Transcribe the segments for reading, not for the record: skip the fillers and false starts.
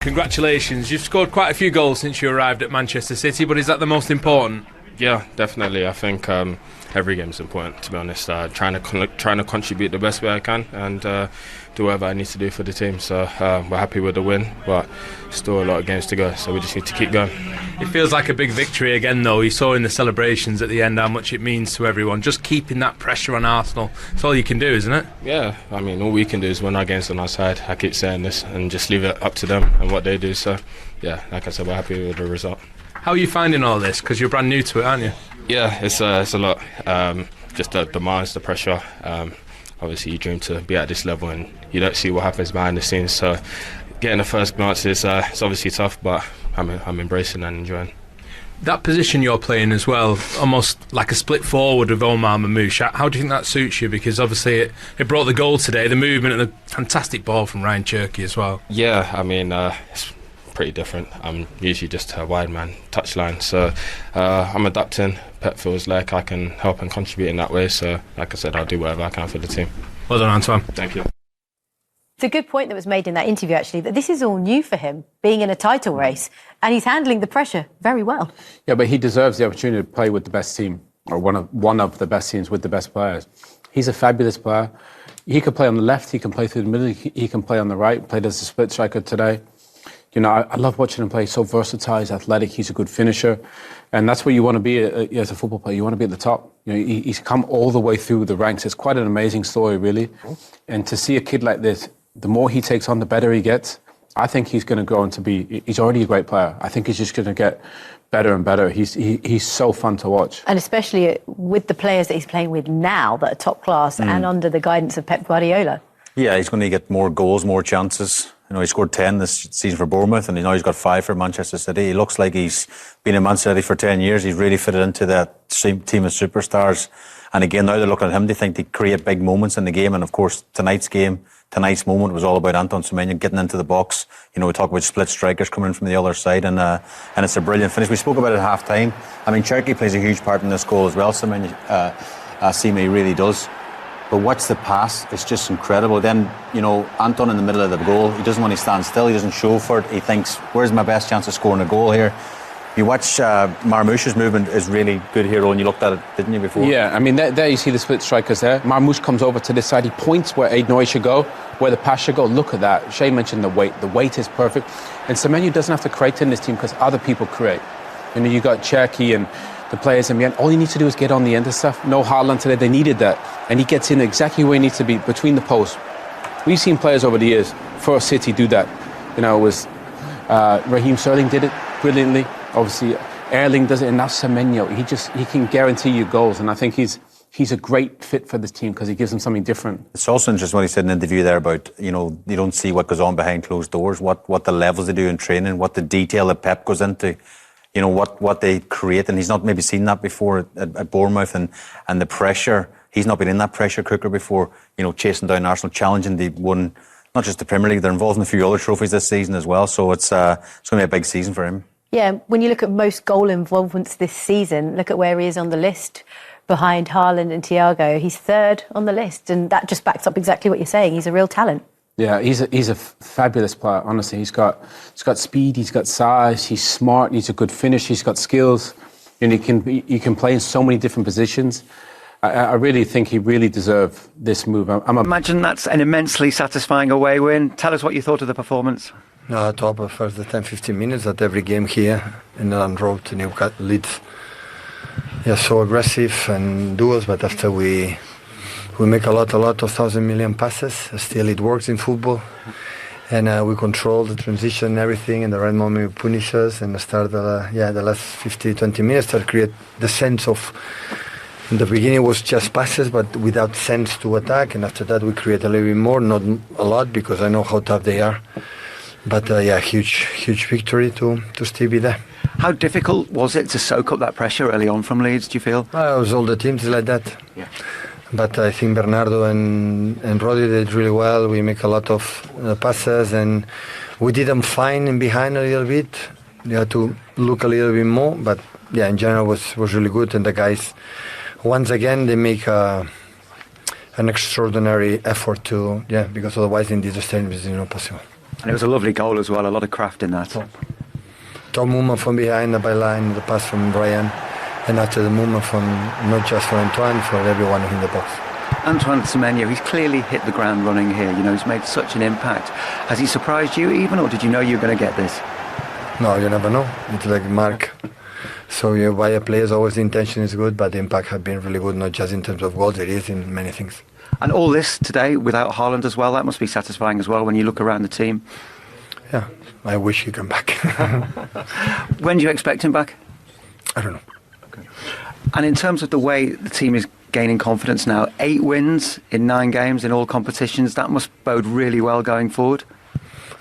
Congratulations, you've scored quite a few goals since you arrived at Manchester City, but is that the most important? Yeah, definitely. I think every game is important, to be honest. Trying to contribute the best way I can and do whatever I need to do for the team. So we're happy with the win, but still a lot of games to go, so we just need to keep going. It feels like a big victory again, though. You saw in the celebrations at the end how much it means to everyone. Just keeping that pressure on Arsenal, it's all you can do, isn't it? Yeah, I mean, all we can do is win our games on our side. I keep saying this and just leave it up to them and what they do. So, yeah, like I said, we're happy with the result. How are you finding all this? Because you're brand new to it, aren't you? Yeah, it's a lot. Just the demands, the pressure. Obviously, you dream to be at this level and you don't see what happens behind the scenes. So getting the first glance is it's obviously tough, but I'm embracing and enjoying. That position you're playing as well, almost like a split forward with Omar Mamouche, how do you think that suits you? Because obviously it brought the goal today, the movement and the fantastic ball from Ryan Cherky as well. Yeah, I mean, it's pretty different. I'm usually just a wide man touchline, so I'm adapting. Pep feels like I can help and contribute in that way, so like I said, I'll do whatever I can for the team. Well done, Antoine. Thank you. It's a good point that was made in that interview, actually, that this is all new for him, being in a title race, and he's handling the pressure very well. Yeah, but he deserves the opportunity to play with the best team, or one of the best teams with the best players. He's a fabulous player. He can play on the left, he can play through the middle, he can play on the right, played as a split striker today. You know, I love watching him play. He's so versatile, he's athletic, he's a good finisher. And that's where you want to be as a football player. You want to be at the top. You know, he's come all the way through the ranks. It's quite an amazing story, really. And to see a kid like this, the more he takes on, the better he gets. I think he's going to grow into he's already a great player. I think he's just going to get better and better. He's so fun to watch. And especially with the players that he's playing with now that are top class and under the guidance of Pep Guardiola. Yeah, he's going to get more goals, more chances. You know, he scored 10 this season for Bournemouth, and now he's got 5 for Manchester City. He looks like he's been in Manchester City for 10 years. He's really fitted into that team of superstars. And again, now they're looking at him. They think they create big moments in the game. And of course, tonight's moment was all about Anton Semenyo getting into the box. You know, we talk about split strikers coming in from the other side, and it's a brilliant finish. We spoke about it at half time. I mean, Cherky plays a huge part in this goal as well. Semenyo, Semenyo really does. But watch the pass, it's just incredible. Then, you know, Anton in the middle of the goal, he doesn't want to stand still, he doesn't show for it. He thinks, where's my best chance of scoring a goal here? You watch Marmouche's movement is really good here, and you looked at it, didn't you, before? Yeah, I mean, there you see the split strikers there. Marmouche comes over to this side, he points where Aït-Nouri should go, where the pass should go. Look at that. Shay mentioned the weight. The weight is perfect. And Semenyo doesn't have to create in this team because other people create. You know, you got Cherky and the players in the end. All he needs to do is get on the end of stuff. No Haaland today, they needed that. And he gets in exactly where he needs to be, between the posts. We've seen players over the years for City do that. You know, it was Raheem Sterling did it brilliantly. Obviously, Erling does it, and now Semenyo. He can guarantee you goals, and I think he's a great fit for this team because he gives them something different. It's also interesting what he said in the interview there about, you know, you don't see what goes on behind closed doors, what the levels they do in training, what the detail that Pep goes into. You know, what they create, and he's not maybe seen that before at Bournemouth, and the pressure. He's not been in that pressure cooker before, you know, chasing down Arsenal, challenging. They won not just the Premier League, they're involved in a few other trophies this season as well, so it's going to be a big season for him. Yeah, when you look at most goal involvements this season, look at where he is on the list behind Haaland and Thiago. He's third on the list, and that just backs up exactly what you're saying. He's a real talent. Yeah, he's a fabulous player, honestly. He's got speed, he's got size, he's smart, he's a good finish, he's got skills, and he can play in so many different positions. I really think he really deserved this move. Imagine that's an immensely satisfying away win. Tell us what you thought of the performance. No, I thought for the 10-15 minutes that every game here in Elland Road to Newcastle, Leeds, so aggressive and duels, but after we make a lot of 1,000 million passes. Still, it works in football, and we control the transition and everything. In the right moment, we punish us, and start the last 50-20 minutes to create the sense of. In the beginning, it was just passes, but without sense to attack. And after that, we create a little bit more, not a lot, because I know how tough they are. But huge victory to still be there. How difficult was it to soak up that pressure early on from Leeds? Do you feel? It was all the teams like that. Yeah. But I think Bernardo and Rodri did really well. We make a lot of passes, and we did them fine and behind a little bit. They had to look a little bit more, but in general was really good. And the guys, once again, they make an extraordinary effort to, because otherwise in this stadium it's not possible. And it was a lovely goal as well, a lot of craft in that. Top movement from behind the byline, the pass from Brian, and after the movement from not just for Antoine, for everyone in the box. Antoine Semenyo, he's clearly hit the ground running here. You know, he's made such an impact. Has he surprised you even, or did you know you were going to get this? No, you never know. It's like Mark. So you buy a player, always the intention is good, but the impact has been really good, not just in terms of goals, it is in many things. And all this today without Haaland as well, that must be satisfying as well when you look around the team. Yeah, I wish he come back. When do you expect him back? I don't know. And in terms of the way the team is gaining confidence now, 8 wins in 9 games in all competitions, that must bode really well going forward.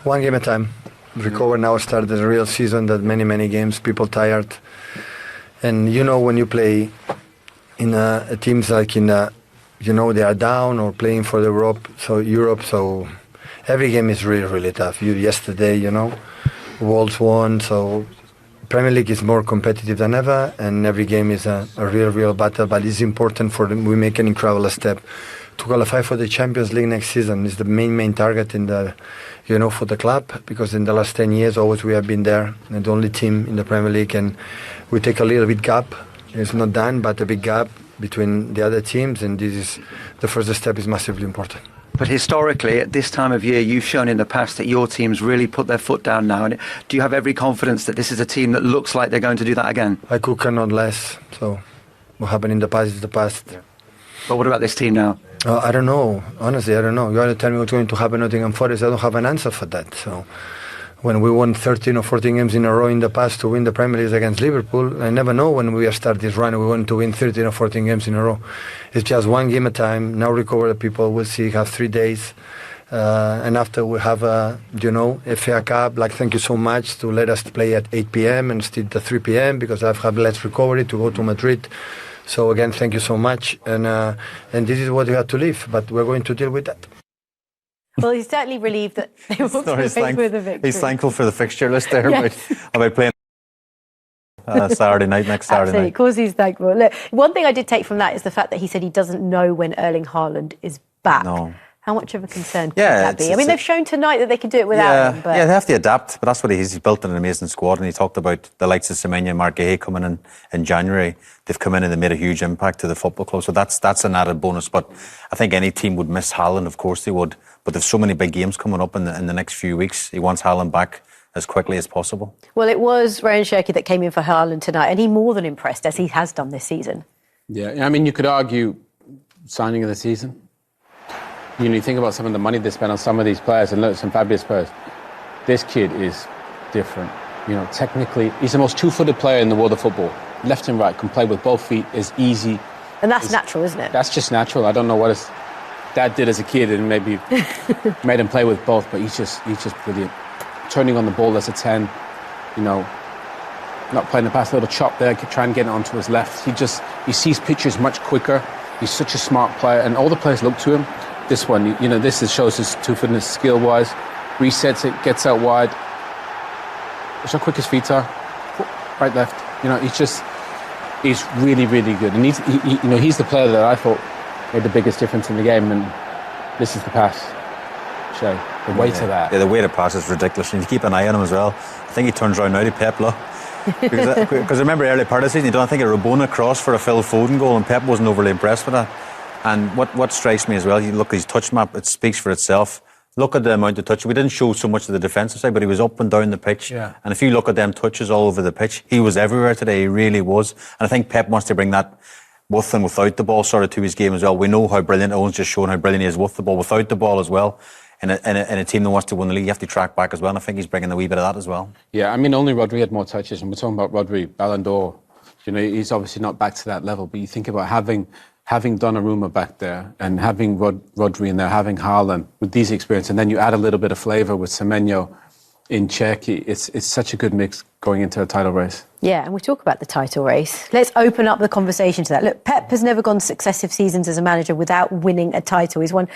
One game at a time. Recover now, start the real season, that many games, people tired. And you know when you play in teams like in, they are down or playing for Europe, so every game is really tough. Yesterday, Wolves won, so Premier League is more competitive than ever, and every game is a real battle. But it's important for them. We make an incredible step to qualify for the Champions League next season. Is the main target in the, for the club, because in the last 10 years always we have been there, and the only team in the Premier League, and we take a little bit gap. It's not done, but a big gap between the other teams, and this is the first step is massively important. But historically, at this time of year, you've shown in the past that your teams really put their foot down now. And do you have every confidence that this is a team that looks like they're going to do that again? I cannot less. So what happened in the past is the past. Yeah. But what about this team now? I don't know. Honestly, I don't know. You want to tell me what's going to happen in Nottingham Forest? I don't have an answer for that. So when we won 13 or 14 games in a row in the past to win the Premier League against Liverpool, I never know when we start this run we want to win 13 or 14 games in a row. It's just one game at a time. Now recover the people. We'll see. Have 3 days. And after we have a FA Cup, thank you so much to let us play at 8 p.m. instead of 3 p.m. because I've had less recovery to go to Madrid. So again, thank you so much. And this is what we have to live, but we're going to deal with that. Well, he's certainly relieved that they walked away with a victory. He's thankful for the fixture list there Yes. about playing Saturday night, next Saturday Absolutely, night. of course he's thankful. Look, one thing I did take from that is the fact that he said he doesn't know when Erling Haaland is back. No. How much of a concern could Yeah, that be? I mean, they've shown tonight that they can do it without him. But Yeah, they have to adapt, but that's what he's built an amazing squad, and he talked about the likes of Semenyo and Mark Gay coming in January. They've come in and they made a huge impact to the football club, so that's an added bonus. But I think any team would miss Haaland, of course they would, but there's so many big games coming up in the next few weeks. He wants Haaland back as quickly as possible. Well, it was Ryan Cherki that came in for Haaland tonight, and he more than impressed, as he has done this season. Yeah, I mean, you could argue signing of the season. You think about some of the money they spent on some of these players, and look, some fabulous players. This kid is different. Technically, he's the most two-footed player in the world of football. Left and right, can play with both feet, is easy. And that's natural, isn't it? That's just natural. I don't know what his dad did as a kid and maybe made him play with both, but he's just brilliant. Turning on the ball as a 10, not playing the pass, a little chop there, trying to get it onto his left. He sees pictures much quicker. He's such a smart player, and all the players look to him. This one, this shows his two-footedness skill-wise. Resets it, gets out wide. That's how quick his feet are. Right, left. He's really good. And he's the player that I thought made the biggest difference in the game. And this is the pass. The weight of that. Yeah, the weight of pass is ridiculous. You need to keep an eye on him as well. I think he turns around now to Pep, look. Because I remember early part of the season, he done, I think, a Rabona cross for a Phil Foden goal, and Pep wasn't overly impressed with that. And what strikes me as well, you look at his touch map, it speaks for itself. Look at the amount of touches. We didn't show so much of the defensive side, but he was up and down the pitch. Yeah. And if you look at them touches all over the pitch, he was everywhere today. He really was. And I think Pep wants to bring that with and without the ball sort of to his game as well. We know how brilliant Owen's just shown how brilliant he is with the ball, without the ball as well. In a team that wants to win the league, you have to track back as well. And I think he's bringing a wee bit of that as well. Yeah, I mean, only Rodri had more touches. And we're talking about Rodri, Ballon d'Or. He's obviously not back to that level. But you think about having Donnarumma back there and having Rodri in there, having Haaland with these experiences, and then you add a little bit of flavour with Semenyo in Cherki. It's such a good mix going into a title race. Yeah, and we talk about the title race. Let's open up the conversation to that. Look, Pep has never gone successive seasons as a manager without winning a title. He's won,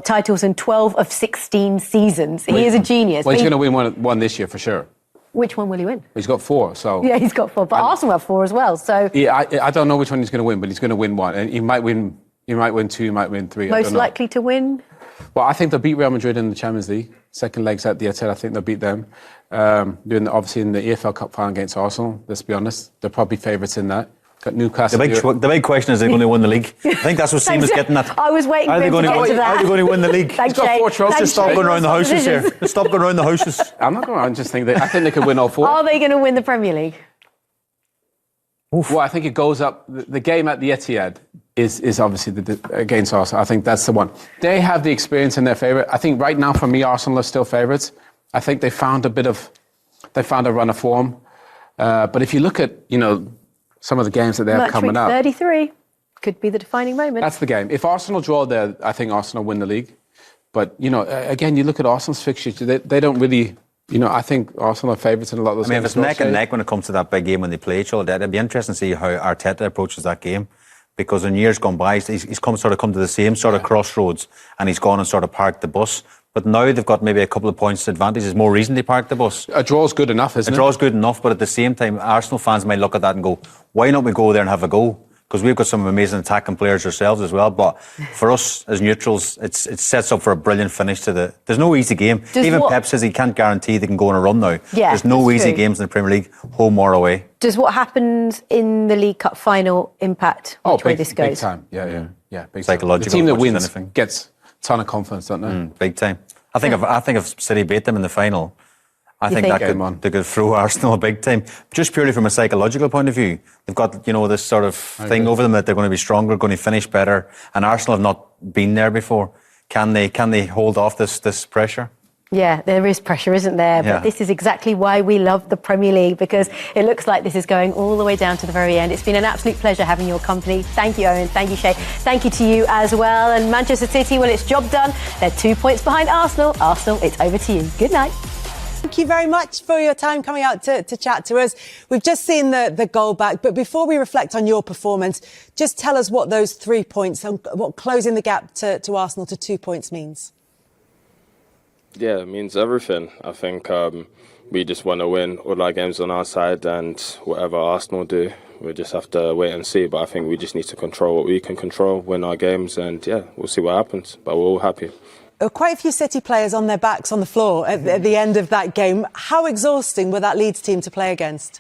titles in 12 of 16 seasons. He is a genius. Well, he's going to win one this year for sure. Which one will he win? He's got 4, so... Yeah, he's got 4, but Arsenal have 4 as well, so... Yeah, I don't know which one he's going to win, but he's going to win one. And he might win 2, he might win 3. Most likely to win? Well, I think they'll beat Real Madrid in the Champions League. Second leg's at the Etihad, I think they'll beat them. Obviously in the EFL Cup final against Arsenal, let's be honest, they're probably favourites in that. Got Newcastle. The big question is, are they going to win the league? I think that's what Seamus getting at. I was waiting for him to get to that. Are they going to win the league? Thanks, got 4 trophies. Just stop going around the houses here. Just stop going around the houses. I'm not going around, I think they could win all 4. Are they going to win the Premier League? Well, I think it goes up. The game at the Etihad is obviously against Arsenal. I think that's the one. They have the experience in their favour. I think right now, for me, Arsenal are still favourites. I think they found a run of form. But if you look at, some of the games that they have coming up. 33 could be the defining moment. That's the game. If Arsenal draw there, I think Arsenal win the league. But, again, you look at Arsenal's fixtures, they don't really... I think Arsenal are favourites in a lot of those games. If it's neck and neck when it comes to that big game when they play each other, it'd be interesting to see how Arteta approaches that game. Because in years gone by, he's come to the same sort of crossroads and he's gone and sort of parked the bus. But now they've got maybe a couple of points advantage. There's more reason they park the bus. A draw's good enough, isn't it? A draw's good enough, but at the same time, Arsenal fans might look at that and go, why not we go there and have a go? Because we've got some amazing attacking players ourselves as well. But for us as neutrals, it sets up for a brilliant finish to the... There's no easy game. Even Pep says he can't guarantee they can go on a run now. Yeah, there's no easy games in the Premier League, home or away. Does what happens in the League Cup final impact which way this goes? Big time. Yeah. Big Psychological. The team that wins gets a ton of confidence, don't they? Big time. I think if City beat them in the final, I think they could throw Arsenal big time. Just purely from a psychological point of view, they've got this sort of thing over them that they're going to be stronger, going to finish better, and Arsenal have not been there before. Can they hold off this pressure? Yeah, there is pressure, isn't there? But this is exactly why we love the Premier League, because it looks like this is going all the way down to the very end. It's been an absolute pleasure having your company. Thank you, Owen. Thank you, Shay. Thank you to you as well. And Manchester City, well, it's job done. They're 2 points behind Arsenal. Arsenal, it's over to you. Good night. Thank you very much for your time coming out to chat to us. We've just seen the goal back, but before we reflect on your performance, just tell us what those 3 points and what closing the gap to Arsenal to 2 points means. Yeah, it means everything. I think we just want to win all our games on our side, and whatever Arsenal do, we just have to wait and see. But I think we just need to control what we can control, win our games, and we'll see what happens. But we're all happy. There were quite a few City players on their backs on the floor at the end of that game. How exhausting were that Leeds team to play against?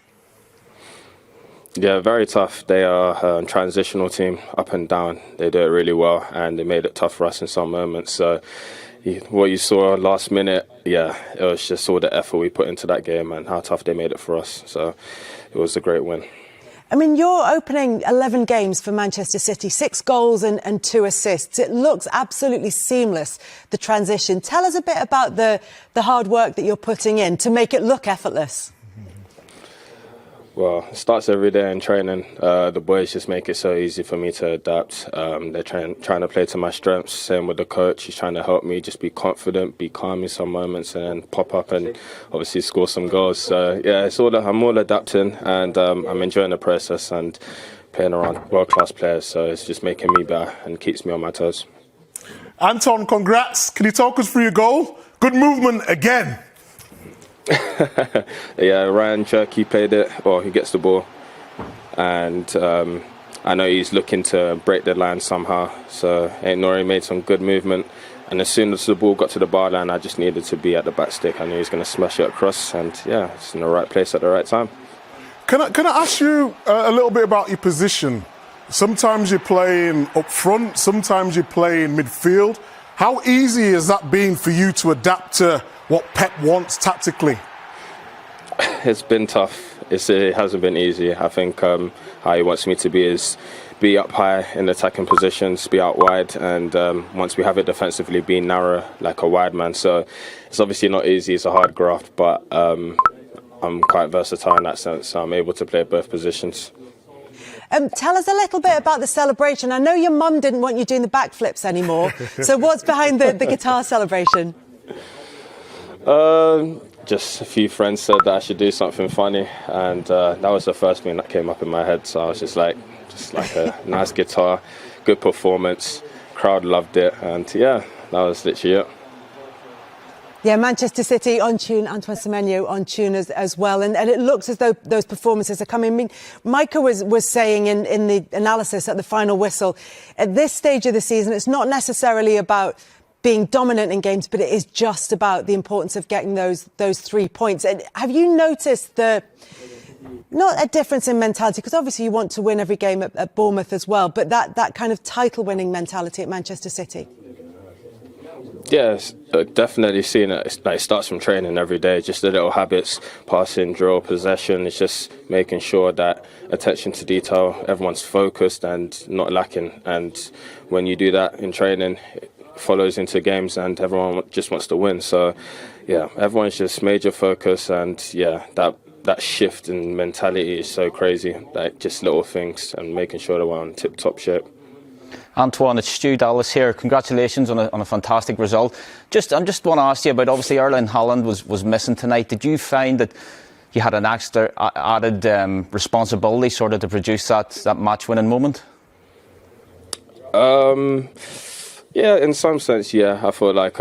Yeah, very tough. They are a transitional team, up and down. They do it really well, and they made it tough for us in some moments. So what you saw last minute, it was just all the effort we put into that game and how tough they made it for us. So it was a great win. I mean, you're opening 11 games for Manchester City, 6 goals and 2 assists. It looks absolutely seamless, the transition. Tell us a bit about the hard work that you're putting in to make it look effortless. Well, it starts every day in training. The boys just make it so easy for me to adapt. They're trying to play to my strengths. Same with the coach. He's trying to help me just be confident, be calm in some moments, and then pop up and obviously score some goals. So, I'm all adapting, and I'm enjoying the process and playing around world-class players. So it's just making me better and keeps me on my toes. Anton, congrats. Can you talk us through your goal? Good movement again. Ryan Cherky played it. Well, he gets the ball, and I know he's looking to break the line somehow. So Nori made some good movement, and as soon as the ball got to the bar line, I just needed to be at the back stick. I knew he was going to smash it across, and it's in the right place at the right time. Can I ask you a little bit about your position? Sometimes you're playing up front, sometimes you're playing midfield. How easy has that been for you to adapt to what Pep wants tactically? It's been tough. It hasn't been easy. I think how he wants me to be is be up high in attacking positions, be out wide, and once we have it defensively, be narrow like a wide man. So it's obviously not easy. It's a hard graft, but I'm quite versatile in that sense. So I'm able to play both positions. Tell us a little bit about the celebration. I know your mum didn't want you doing the backflips anymore. So what's behind the guitar celebration? Just a few friends said that I should do something funny, and that was the first thing that came up in my head. So I was just like a nice guitar, good performance, crowd loved it, and that was literally it. Yeah, Manchester City on tune, Antoine Semenyo on tune as well. And it looks as though those performances are coming. I mean, Micah was saying in the analysis at the final whistle, at this stage of the season, it's not necessarily about being dominant in games, but it is just about the importance of getting those 3 points. And have you noticed not a difference in mentality, because obviously you want to win every game at Bournemouth as well, but that kind of title-winning mentality at Manchester City? Yes, definitely seeing it. It starts from training every day, just the little habits, passing, drill, possession. It's just making sure that attention to detail, everyone's focused and not lacking. And when you do that in training, it follows into games and everyone just wants to win. So, yeah, everyone's just major focus, and, yeah, that shift in mentality is so crazy. Like, just little things and making sure that we're on tip-top shape. Antoine, it's Stu Dallas here. Congratulations on a fantastic result. I just want to ask you about, obviously Erling Haaland was missing tonight. Did you find that you had an extra added responsibility sort of to produce that match-winning moment? Yeah, in some sense, yeah. I feel like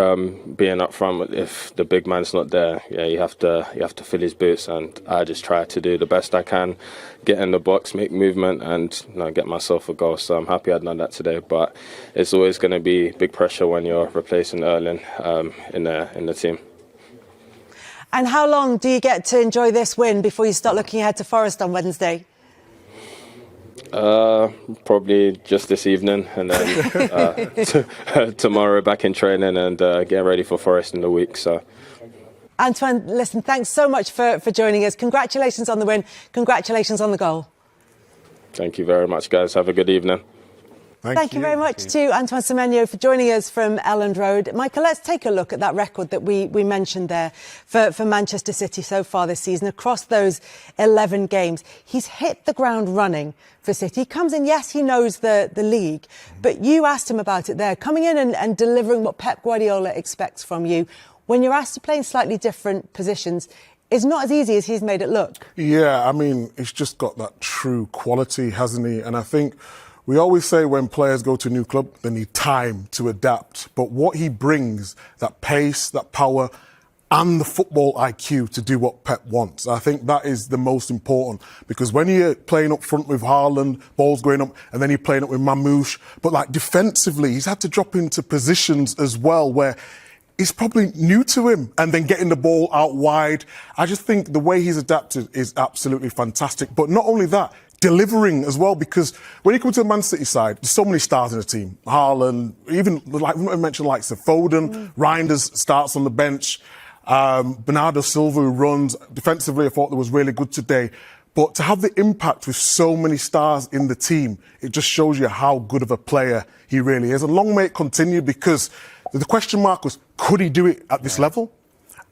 being up front, if the big man's not there, yeah, you have to fill his boots, and I just try to do the best I can, get in the box, make movement, and get myself a goal. So I'm happy I've done that today. But it's always going to be big pressure when you're replacing Erling in the team. And how long do you get to enjoy this win before you start looking ahead to Forest on Wednesday? Probably just this evening, and then tomorrow back in training and getting ready for Forest in the week. So, Antoine, listen, thanks so much for joining us. Congratulations on the win. Congratulations on the goal. Thank you very much, guys. Have a good evening. Thank you very much to Antoine Semenyo for joining us from Elland Road. Michael, let's take a look at that record that we mentioned there for Manchester City so far this season. Across those 11 games, he's hit the ground running for City. He comes in, yes, he knows the league, but you asked him about it there. Coming in and delivering what Pep Guardiola expects from you, when you're asked to play in slightly different positions, it's not as easy as he's made it look. Yeah, I mean, he's just got that true quality, hasn't he? And I think we always say when players go to a new club, they need time to adapt. But what he brings, that pace, that power, and the football IQ to do what Pep wants, I think that is the most important. Because when you're playing up front with Haaland, balls going up, and then you're playing up with Mamouche, but like defensively, he's had to drop into positions as well where it's probably new to him, and then getting the ball out wide. I just think the way he's adapted is absolutely fantastic. But not only that, delivering as well, because when you come to the Man City side, there's so many stars in the team. Haaland, even like I mentioned, like Foden, Reinders starts on the bench, Bernardo Silva who runs. Defensively, I thought that was really good today. But to have the impact with so many stars in the team, it just shows you how good of a player he really is. And long may it continue, because the question mark was, could he do it at this level?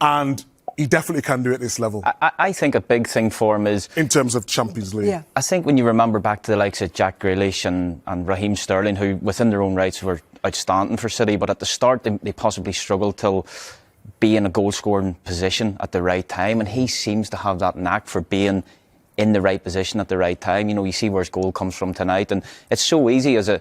And he definitely can do it at this level. I think a big thing for him is, in terms of Champions League. Yeah. I think when you remember back to the likes of Jack Grealish and Raheem Sterling, who within their own rights were outstanding for City, but at the start they possibly struggled to be in a goal-scoring position at the right time, and he seems to have that knack for being in the right position at the right time. You know, you see where his goal comes from tonight, and it's so easy as a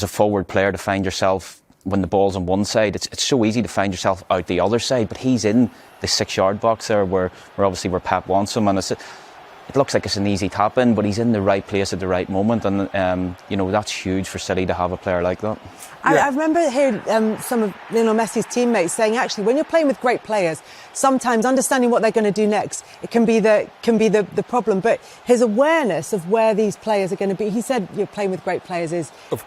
forward player to find yourself when the ball's on one side. It's so easy to find yourself out the other side, but he's in the 6-yard box there where obviously where Pep wants him, and it looks like it's an easy tap in, but he's in the right place at the right moment, and that's huge for City to have a player like that. I remember hearing some of Lionel Messi's teammates saying, actually, when you're playing with great players, sometimes understanding what they're going to do next, it can be the problem. But his awareness of where these players are going to be, he said, you're playing with great players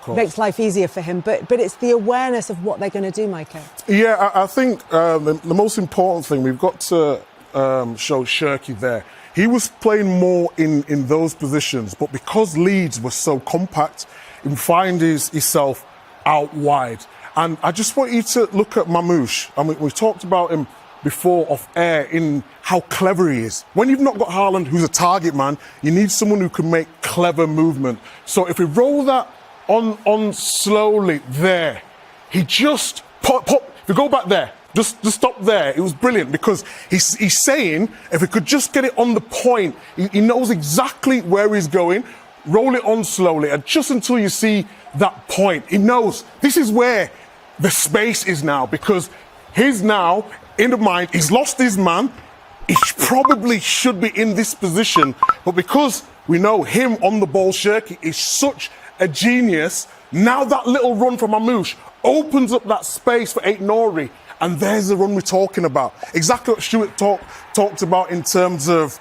makes life easier for him. But it's the awareness of what they're going to do, Micah. Yeah, I think the most important thing, we've got to show Gu4rdi0la there. He was playing more in those positions, but because Leeds was so compact, he finds himself out wide. And I just want you to look at Mamouche. I mean, we talked about him before off air in how clever he is. When you've not got Haaland, who's a target man, you need someone who can make clever movement. So if we roll that on slowly there, he just pop. If we go back there, just stop there. It was brilliant, because he's saying if we could just get it on the point, he knows exactly where he's going. Roll it on slowly, and just until you see that point, he knows this is where the space is now, because he's now in the mind, he's lost his man, he probably should be in this position, but because we know him on the ball, Gu4rdi0la is such a genius. Now that little run from Mamouche opens up that space for Aït-Nouri, and there's the run we're talking about. Exactly what Stuart talked about in terms of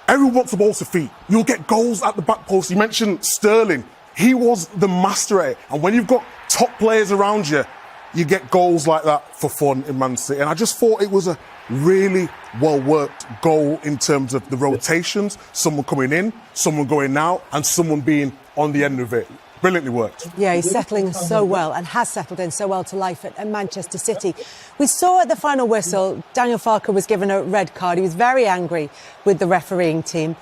everyone wants the ball to feet. You'll get goals at the back post. You mentioned Sterling. He was the master at it. And when you've got top players around you, you get goals like that for fun in Man City. And I just thought it was a really well-worked goal in terms of the rotations, someone coming in, someone going out, and someone being on the end of it. Brilliantly worked. Yeah, he's settling so well and has settled in so well to life at Manchester City. We saw at the final whistle, Daniel Farke was given a red card. He was very angry with the refereeing team.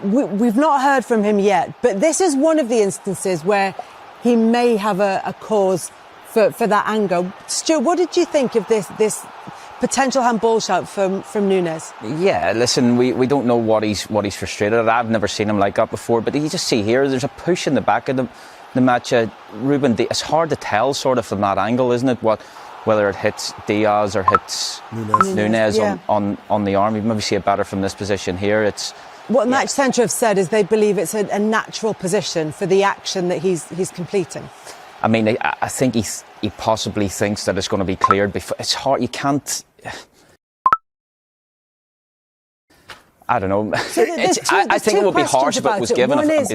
We've not heard from him yet, but this is one of the instances where he may have a cause for that anger. Stuart, what did you think of this potential handball shout from Núñez? Yeah, listen, we don't know what he's frustrated at. I've never seen him like that before, but you just see here, there's a push in the back of the match. Ruben, it's hard to tell sort of from that angle, isn't it, whether it hits Diaz or hits Núñez yeah. on the arm. You maybe see it better from this position here. What Match Centre have said is they believe it's a natural position for the action that he's completing. I mean, I think he possibly thinks that it's going to be cleared before. It's hard. You can't. I don't know. So I think it would be harsh if it was given. One is